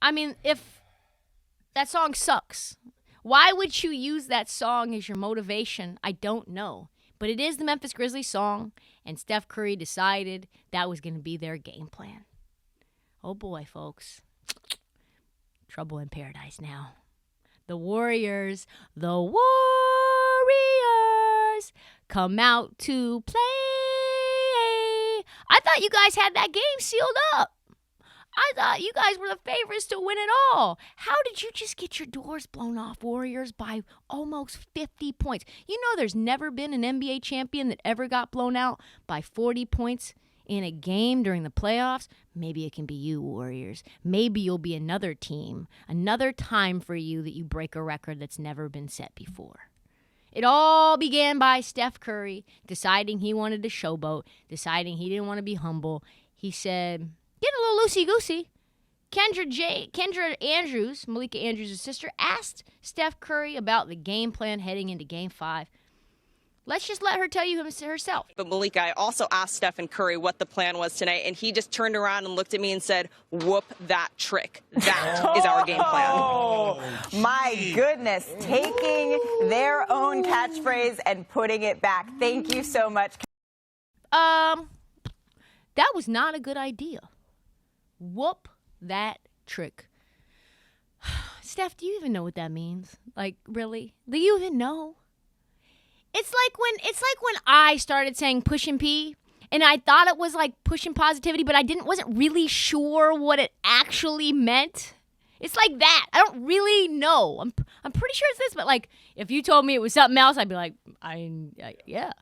I mean, if that song sucks, why would you use that song as your motivation? I don't know. But it is the Memphis Grizzlies song, and Steph Curry decided that was going to be their game plan. Oh boy, folks. Trouble in paradise now. The Warriors come out to play. I thought you guys had that game sealed up. I thought you guys were the favorites to win it all. How did you just get your doors blown off, Warriors, by almost 50 points? You know there's never been an NBA champion that ever got blown out by 40 points in a game during the playoffs. Maybe it can be you, Warriors. Maybe you'll be another team, another time for you that you break a record that's never been set before. It all began by Steph Curry deciding he wanted to showboat, deciding he didn't want to be humble. He said, get a little loosey-goosey. Kendra Andrews, Malika Andrews' sister, asked Steph Curry about the game plan heading into Game 5. Let's just let her tell you herself. But Malika, I also asked Stephen Curry what the plan was tonight, and he just turned around and looked at me and said, whoop that trick. That is our game plan. Oh, my goodness. Taking their own catchphrase and putting it back. Thank you so much. That was not a good idea. Whoop that trick. Steph, do you even know what that means? Like, really? Do you even know? It's like when I started saying push and pee, and I thought it was like pushing positivity, but I wasn't really sure what it actually meant. It's like that. I don't really know. I'm pretty sure it's this, but like if you told me it was something else, I'd be like, yeah.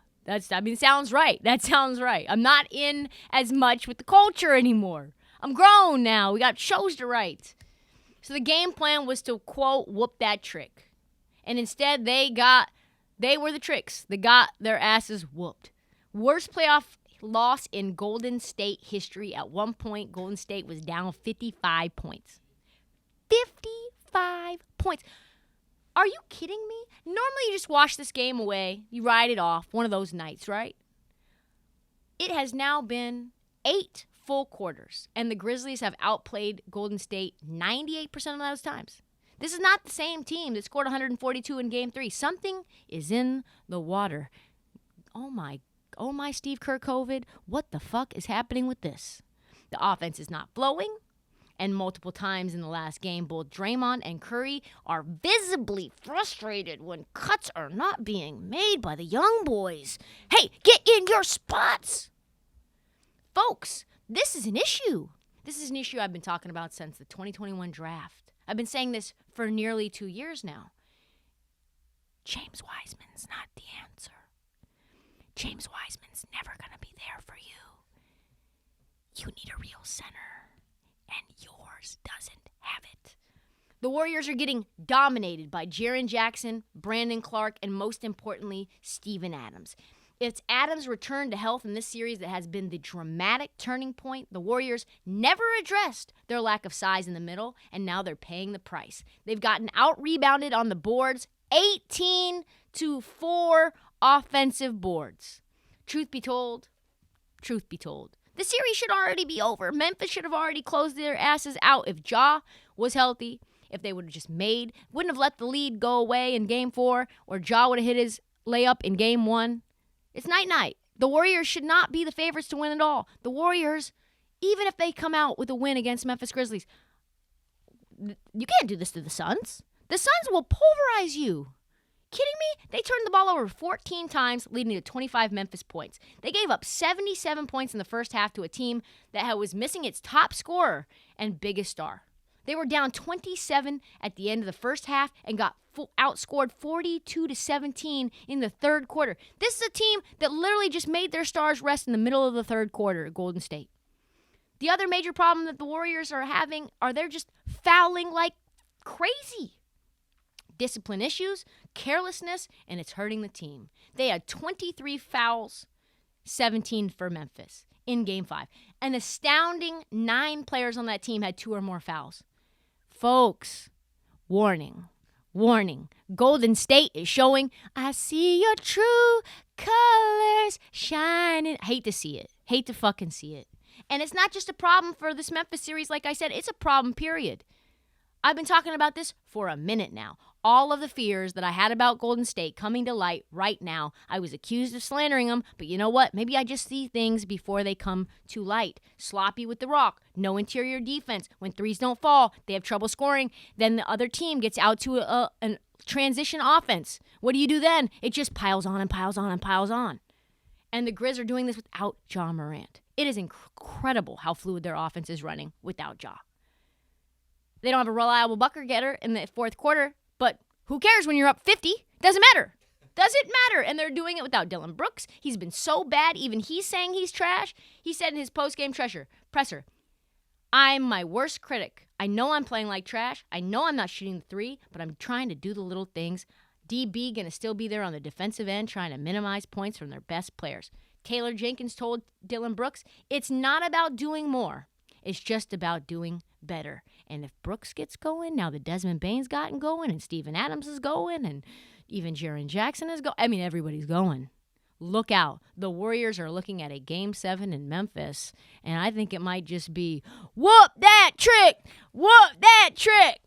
Sounds right. That sounds right. I'm not in as much with the culture anymore. I'm grown now. We got shows to write. So the game plan was to, quote, whoop that trick. And instead they were the tricks. They got their asses whooped. Worst playoff loss in Golden State history. At one point, Golden State was down 55 points. 55 points. Are you kidding me? Normally you just wash this game away. You ride it off. One of those nights, right? It has now been 8 full quarters, and the Grizzlies have outplayed Golden State 98% of those times. This is not the same team that scored 142 in Game 3. Something is in the water. Oh my Steve Kerr COVID. What the fuck is happening with this? The offense is not flowing. And multiple times in the last game, both Draymond and Curry are visibly frustrated when cuts are not being made by the young boys. Hey, get in your spots! Folks, this is an issue. This is an issue I've been talking about since the 2021 draft. I've been saying this for nearly 2 years now. James Wiseman's not the answer. James Wiseman's never going to be there for you. You need a real center, and yours doesn't have it. The Warriors are getting dominated by Jaren Jackson, Brandon Clark, and most importantly, Steven Adams. It's Adams' return to health in this series that has been the dramatic turning point. The Warriors never addressed their lack of size in the middle, and now they're paying the price. They've gotten out-rebounded on the boards, 18-4 offensive boards. Truth be told, the series should already be over. Memphis should have already closed their asses out if Ja was healthy, if they would have just wouldn't have let the lead go away in Game 4, or Ja would have hit his layup in Game 1. It's night-night. The Warriors should not be the favorites to win it all. The Warriors, even if they come out with a win against Memphis Grizzlies, you can't do this to the Suns. The Suns will pulverize you. Kidding me? They turned the ball over 14 times, leading to 25 Memphis points. They gave up 77 points in the first half to a team that was missing its top scorer and biggest star. They were down 27 at the end of the first half and got outscored 42-17 in the third quarter. This is a team that literally just made their stars rest in the middle of the third quarter at Golden State. The other major problem that the Warriors are having are they're just fouling like crazy. Discipline issues, carelessness, and it's hurting the team. They had 23 fouls, 17 for Memphis in Game 5. An astounding 9 players on that team had 2 or more fouls. Folks, warning. Golden State is showing, I see your true colors shining. Hate to see it. Hate to fucking see it. And it's not just a problem for this Memphis series, like I said. It's a problem, period. I've been talking about this for a minute now. All of the fears that I had about Golden State coming to light right now. I was accused of slandering them, but you know what? Maybe I just see things before they come to light. Sloppy with the rock, no interior defense. When threes don't fall, they have trouble scoring. Then the other team gets out to a transition offense. What do you do then? It just piles on and piles on and piles on. And the Grizz are doing this without Ja Morant. It is incredible how fluid their offense is running without Ja. They don't have a reliable bucket getter in the fourth quarter, but who cares when you're up 50? Doesn't matter. Doesn't matter. And they're doing it without Dillon Brooks. He's been so bad. Even he's saying he's trash. He said in his post-game presser, I'm my worst critic. I know I'm playing like trash. I know I'm not shooting the three, but I'm trying to do the little things. DB going to still be there on the defensive end trying to minimize points from their best players. Taylor Jenkins told Dillon Brooks, it's not about doing more. It's just about doing better. And if Brooks gets going, now that Desmond Bane's gotten going, and Steven Adams is going, and even Jaren Jackson is going. I mean, everybody's going. Look out. The Warriors are looking at a Game 7 in Memphis, and I think it might just be, whoop that trick! Whoop that trick!